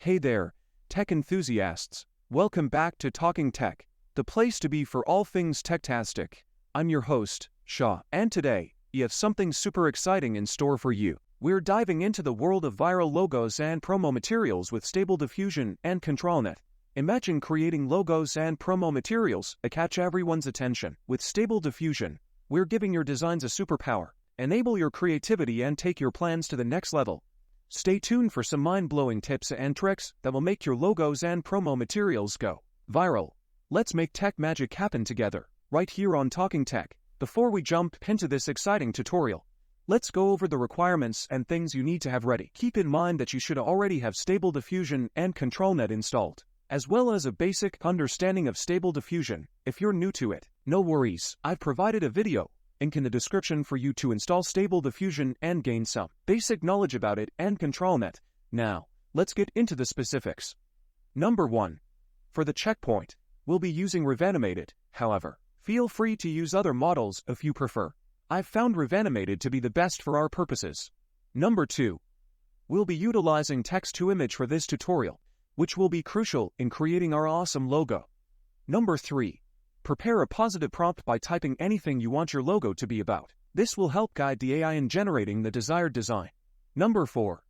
Hey there, tech enthusiasts. Welcome back to Talking Tech, the place to be for all things tech-tastic. I'm your host, Shaw, and today, we have something super exciting in store for you. We're diving into the world of viral logos and promo materials with Stable Diffusion and ControlNet. Imagine creating logos and promo materials that catch everyone's attention. With Stable Diffusion, we're giving your designs a superpower. Enable your creativity and take your plans to the next level. Stay tuned for some mind-blowing tips and tricks that will make your logos and promo materials go viral. Let's make tech magic happen together, right here on Talking Tech. Before we jump into this exciting tutorial, let's go over the requirements and things you need to have ready. Keep in mind that you should already have Stable Diffusion and ControlNet installed, as well as a basic understanding of Stable Diffusion. If you're new to it, no worries, I've provided a video link in the description for you to install Stable Diffusion and gain some basic knowledge about it and ControlNet. Now, let's get into the specifics. Number 1. For the checkpoint, we'll be using Revanimated. However, feel free to use other models if you prefer. I've found Revanimated to be the best for our purposes. Number 2. We'll be utilizing text-to-image for this tutorial, which will be crucial in creating our awesome logo. Number 3. Prepare a positive prompt by typing anything you want your logo to be about. This will help guide the AI in generating the desired design. Number 4.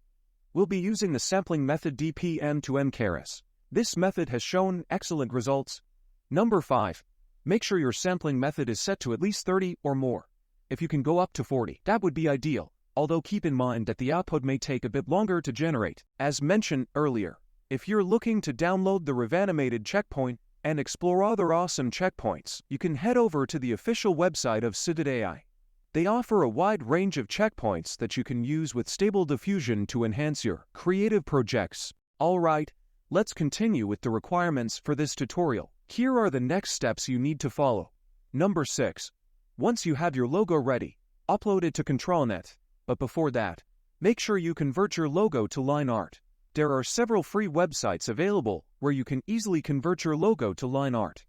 We'll be using the sampling method DPM to MKRS. This method has shown excellent results. Number 5. Make sure your sampling method is set to at least 30 or more. If you can go up to 40, that would be ideal, although keep in mind that the output may take a bit longer to generate. As mentioned earlier, if you're looking to download the Revanimated checkpoint and explore other awesome checkpoints, you can head over to the official website of Citad AI. They offer a wide range of checkpoints that you can use with Stable Diffusion to enhance your creative projects. Alright, let's continue with the requirements for this tutorial. Here are the next steps you need to follow. Number 6. Once you have your logo ready, upload it to ControlNet. But before that, make sure you convert your logo to Lineart. There are several free websites available where you can easily convert your logo to Lineart.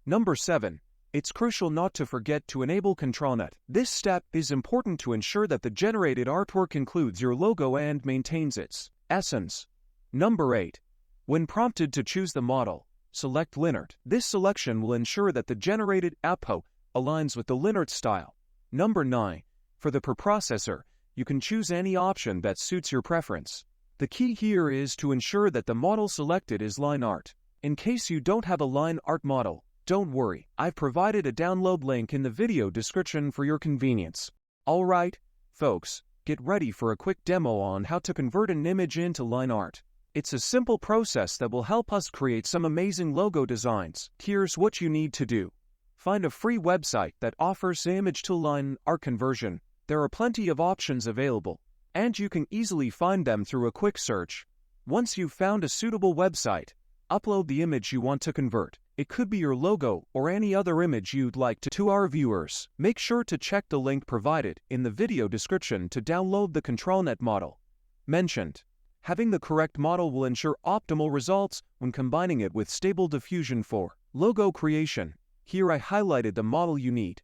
Number 7. It's crucial not to forget to enable ControlNet. This step is important to ensure that the generated artwork includes your logo and maintains its essence. Number 8. When prompted to choose the model, select Lineart. This selection will ensure that the generated output aligns with the Lineart style. Number 9. For the preprocessor, you can choose any option that suits your preference. The key here is to ensure that the model selected is Lineart. In case you don't have a Lineart model, don't worry, I've provided a download link in the video description for your convenience. Alright, folks, get ready for a quick demo on how to convert an image into Lineart. It's a simple process that will help us create some amazing logo designs. Here's what you need to do. Find a free website that offers the image to Lineart conversion. There are plenty of options available, and you can easily find them through a quick search. Once you've found a suitable website, upload the image you want to convert. It could be your logo or any other image you'd like to our viewers. Make sure to check the link provided in the video description to download the ControlNet model mentioned. Having the correct model will ensure optimal results when combining it with Stable Diffusion for logo creation. Here I highlighted the model you need.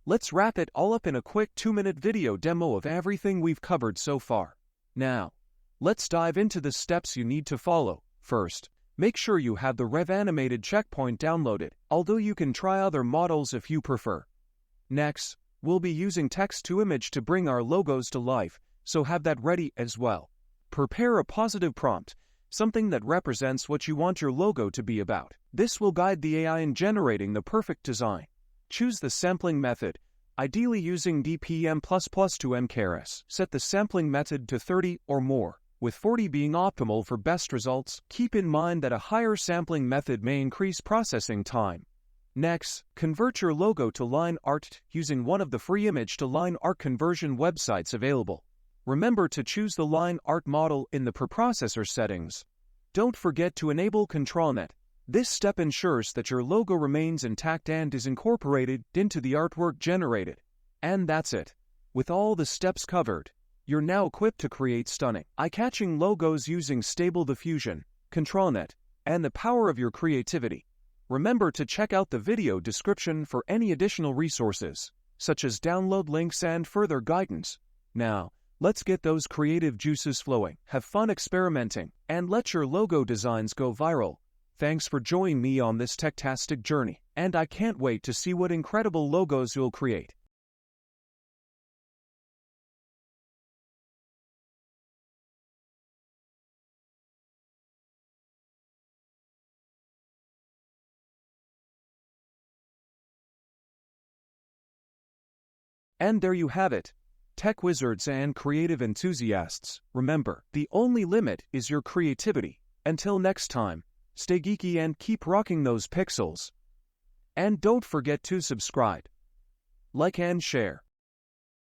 Let's wrap it all up in a quick 2-minute video demo of everything we've covered so far. Now, let's dive into the steps you need to follow. First, make sure you have the Revanimated checkpoint downloaded, although you can try other models if you prefer. Next, we'll be using text-to-image to bring our logos to life, so have that ready as well. Prepare a positive prompt, something that represents what you want your logo to be about. This will guide the AI in generating the perfect design. Choose the sampling method, ideally using DPM++ to MKRS. Set the sampling method to 30 or more, with 40 being optimal for best results. Keep in mind that a higher sampling method may increase processing time. Next, convert your logo to Lineart using one of the free image to Lineart conversion websites available. Remember to choose the Lineart model in the preprocessor settings. Don't forget to enable ControlNet. This step ensures that your logo remains intact and is incorporated into the artwork generated. And that's it. With all the steps covered, you're now equipped to create stunning, eye-catching logos using Stable Diffusion, ControlNet, and the power of your creativity. Remember to check out the video description for any additional resources, such as download links and further guidance. Now, Let's get those creative juices flowing, have fun experimenting, and let your logo designs go viral. Thanks for joining me on this tech-tastic journey, and I can't wait to see what incredible logos you'll create. And there you have it. Tech wizards and creative enthusiasts, remember, the only limit is your creativity. Until next time, stay geeky and keep rocking those pixels. And don't forget to subscribe, like and share.